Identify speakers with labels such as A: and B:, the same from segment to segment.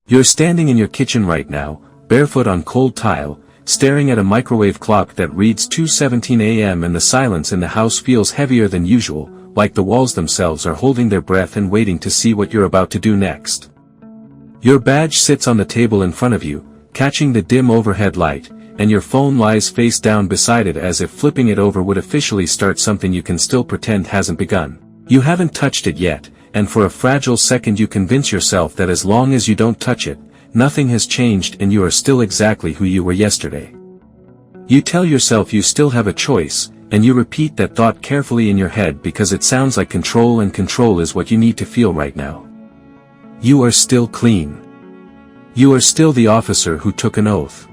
A: You're standing in your kitchen right now, barefoot on cold tile, staring at a microwave clock that reads 2:17 a.m. and the silence in the house feels heavier than usual, like the walls themselves are holding their breath and waiting to see what you're about to do next. Your badge sits on the table in front of you, catching the dim overhead light, and your phone lies face down beside it as if flipping it over would officially start something you can still pretend hasn't begun. You haven't touched it yet, and for a fragile second you convince yourself that as long as you don't touch it, nothing has changed and you are still exactly who you were yesterday. You tell yourself you still have a choice, and you repeat that thought carefully in your head because it sounds like control, and control is what you need to feel right now. You are still clean. You are still the officer who took an oath.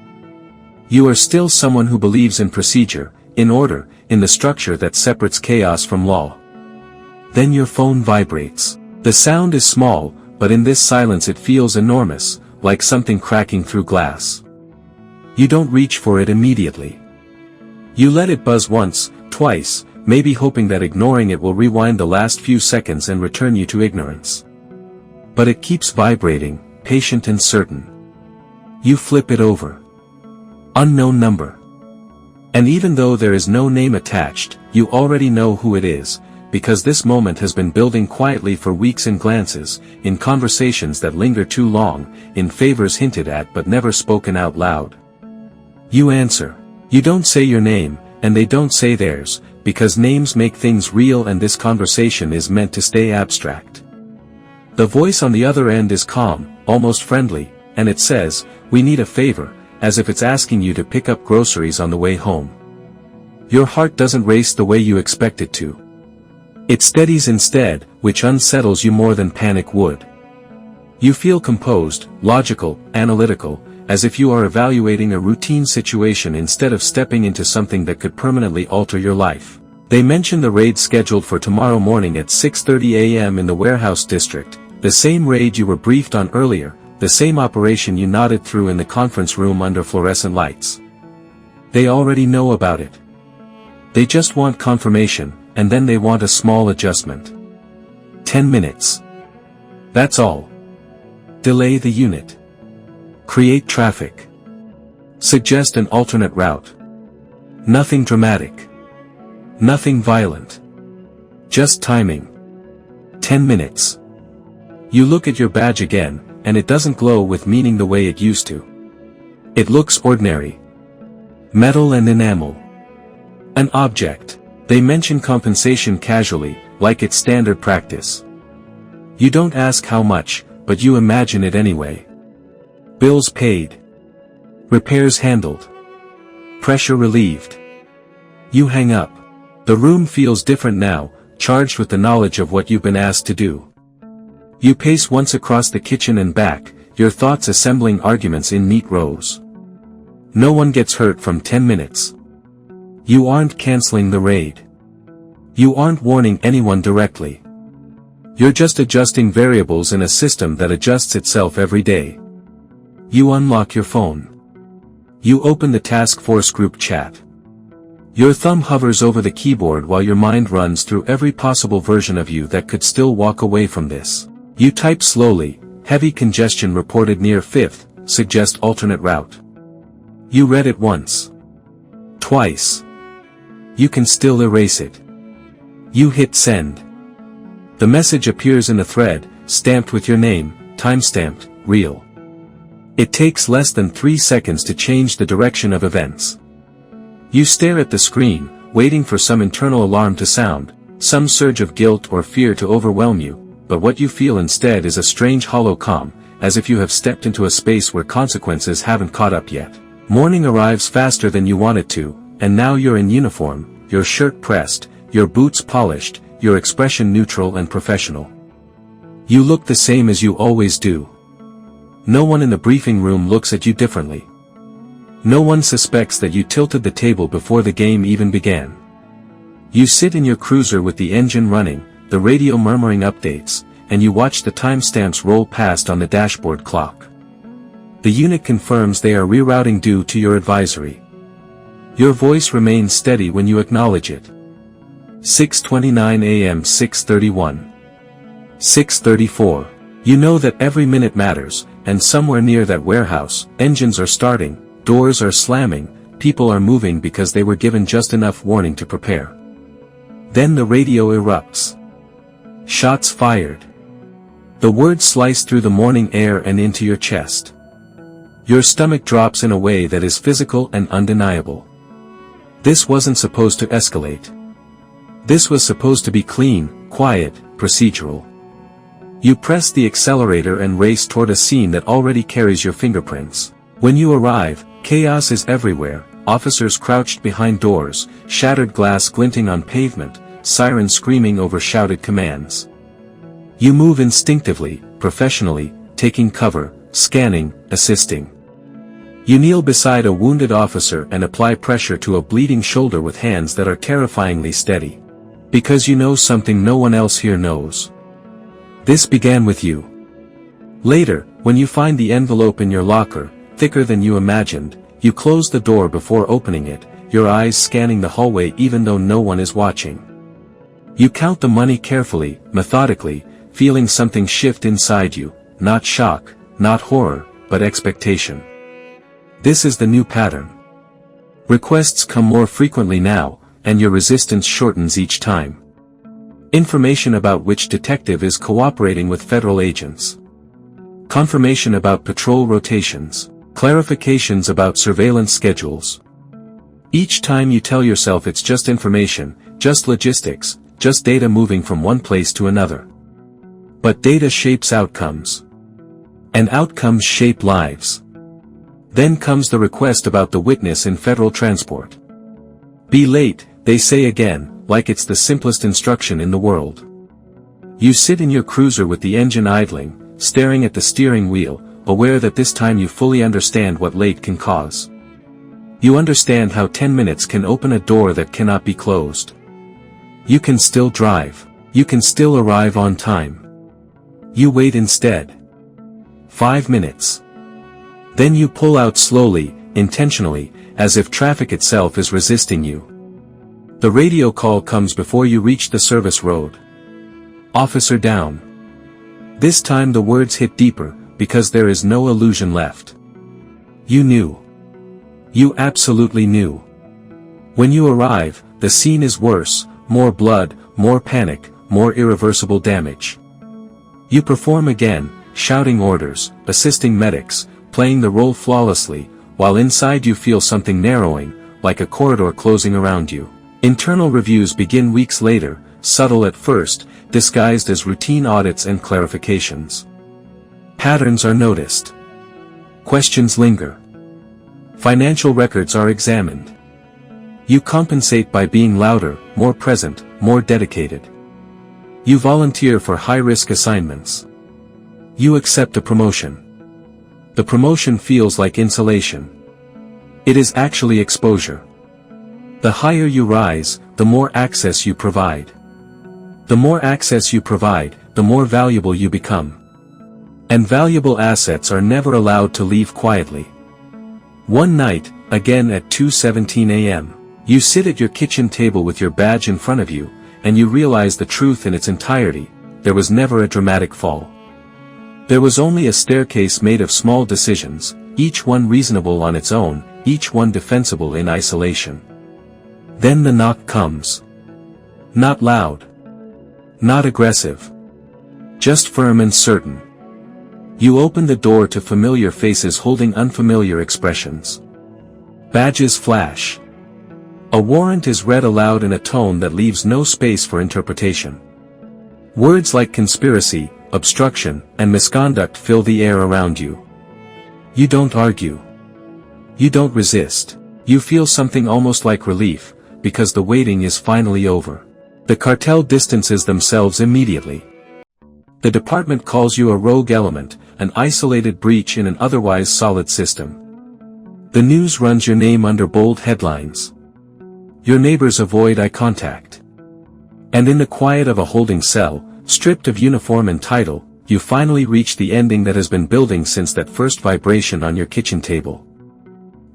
A: You are still someone who believes in procedure, in order, in the structure that separates chaos from law. Then your phone vibrates. The sound is small, but in this silence it feels enormous, like something cracking through glass. You don't reach for it immediately. You let it buzz once, twice, maybe hoping that ignoring it will rewind the last few seconds and return you to ignorance. But it keeps vibrating, patient and certain. You flip it over. Unknown number. And even though there is no name attached, you already know who it is, because this moment has been building quietly for weeks in glances, in conversations that linger too long, in favors hinted at but never spoken out loud. You answer. You don't say your name, and they don't say theirs, because names make things real and this conversation is meant to stay abstract. The voice on the other end is calm, almost friendly, and it says, "We need a favor," as if it's asking you to pick up groceries on the way home. Your heart doesn't race the way you expect it to. It steadies instead, which unsettles you more than panic would. You feel composed, logical, analytical, as if you are evaluating a routine situation instead of stepping into something that could permanently alter your life. They mention the raid scheduled for tomorrow morning at 6:30 a.m. in the warehouse district, the same raid you were briefed on earlier, the same operation you nodded through in the conference room under fluorescent lights. They already know about it. They just want confirmation, and then they want a small adjustment. 10 minutes. That's all. Delay the unit. Create traffic. Suggest an alternate route. Nothing dramatic. Nothing violent. Just timing. 10 minutes. You look at your badge again, and it doesn't glow with meaning the way it used to. It looks ordinary. Metal and enamel. An object. They mention compensation casually, like it's standard practice. You don't ask how much, but you imagine it anyway. Bills paid. Repairs handled. Pressure relieved. You hang up. The room feels different now, charged with the knowledge of what you've been asked to do. You pace once across the kitchen and back, your thoughts assembling arguments in neat rows. No one gets hurt from 10 minutes. You aren't canceling the raid. You aren't warning anyone directly. You're just adjusting variables in a system that adjusts itself every day. You unlock your phone. You open the task force group chat. Your thumb hovers over the keyboard while your mind runs through every possible version of you that could still walk away from this. You type slowly, heavy congestion reported near 5th, suggest alternate route. You read it once. Twice. You can still erase it. You hit send. The message appears in a thread, stamped with your name, time-stamped, real. It takes less than 3 seconds to change the direction of events. You stare at the screen, waiting for some internal alarm to sound, some surge of guilt or fear to overwhelm you, but what you feel instead is a strange hollow calm, as if you have stepped into a space where consequences haven't caught up yet. Morning arrives faster than you want it to, and now you're in uniform, your shirt pressed, your boots polished, your expression neutral and professional. You look the same as you always do. No one in the briefing room looks at you differently. No one suspects that you tilted the table before the game even began. You sit in your cruiser with the engine running, the radio murmuring updates, and you watch the timestamps roll past on the dashboard clock. The unit confirms they are rerouting due to your advisory. Your voice remains steady when you acknowledge it. 6:29 a.m. 6:31. 6:34. You know that every minute matters, and somewhere near that warehouse, engines are starting, doors are slamming, people are moving because they were given just enough warning to prepare. Then the radio erupts. Shots fired. The words slice through the morning air and into your chest. Your stomach drops in a way that is physical and undeniable. This wasn't supposed to escalate. This was supposed to be clean, quiet, procedural. You press the accelerator and race toward a scene that already carries your fingerprints. When you arrive, chaos is everywhere, officers crouched behind doors, shattered glass glinting on pavement, sirens screaming over shouted commands. You move instinctively, professionally, taking cover, scanning, assisting. You kneel beside a wounded officer and apply pressure to a bleeding shoulder with hands that are terrifyingly steady. Because you know something no one else here knows. This began with you. Later, when you find the envelope in your locker, thicker than you imagined, you close the door before opening it, your eyes scanning the hallway even though no one is watching. You count the money carefully, methodically, feeling something shift inside you, not shock, not horror, but expectation. This is the new pattern. Requests come more frequently now, and your resistance shortens each time. Information about which detective is cooperating with federal agents. Confirmation about patrol rotations. Clarifications about surveillance schedules. Each time you tell yourself it's just information, just logistics, just data moving from one place to another. But data shapes outcomes. And outcomes shape lives. Then comes the request about the witness in federal transport. Be late, they say again, like it's the simplest instruction in the world. You sit in your cruiser with the engine idling, staring at the steering wheel, aware that this time you fully understand what late can cause. You understand how 10 minutes can open a door that cannot be closed. You can still drive. You can still arrive on time. You wait instead. 5 minutes. Then you pull out slowly, intentionally, as if traffic itself is resisting you. The radio call comes before you reach the service road. Officer down. This time the words hit deeper, because there is no illusion left. You knew. You absolutely knew. When you arrive, the scene is worse, more blood, more panic, more irreversible damage. You perform again, shouting orders, assisting medics, playing the role flawlessly, while inside you feel something narrowing, like a corridor closing around you. Internal reviews begin weeks later, subtle at first, disguised as routine audits and clarifications. Patterns are noticed. Questions linger. Financial records are examined. You compensate by being louder, more present, more dedicated. You volunteer for high-risk assignments. You accept a promotion. The promotion feels like insulation. It is actually exposure. The higher you rise, the more access you provide. The more access you provide, the more valuable you become. And valuable assets are never allowed to leave quietly. One night, again at 2:17 a.m., you sit at your kitchen table with your badge in front of you, and you realize the truth in its entirety: there was never a dramatic fall. There was only a staircase made of small decisions, each one reasonable on its own, each one defensible in isolation. Then the knock comes. Not loud. Not aggressive. Just firm and certain. You open the door to familiar faces holding unfamiliar expressions. Badges flash. A warrant is read aloud in a tone that leaves no space for interpretation. Words like conspiracy, obstruction, and misconduct fill the air around you. You don't argue. You don't resist. You feel something almost like relief, because the waiting is finally over. The cartel distances themselves immediately. The department calls you a rogue element, an isolated breach in an otherwise solid system. The news runs your name under bold headlines. Your neighbors avoid eye contact. And in the quiet of a holding cell, stripped of uniform and title, you finally reach the ending that has been building since that first vibration on your kitchen table.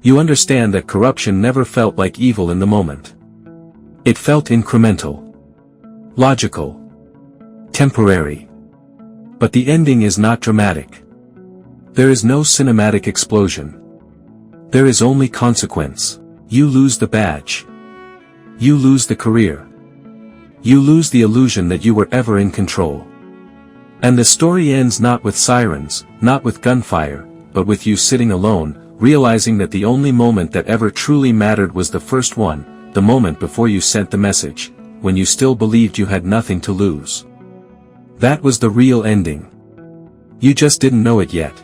A: You understand that corruption never felt like evil in the moment. It felt incremental. Logical. Temporary. But the ending is not dramatic. There is no cinematic explosion. There is only consequence. You lose the badge. You lose the career. You lose the illusion that you were ever in control. And the story ends not with sirens, not with gunfire, but with you sitting alone, realizing that the only moment that ever truly mattered was the first one, the moment before you sent the message, when you still believed you had nothing to lose. That was the real ending. You just didn't know it yet.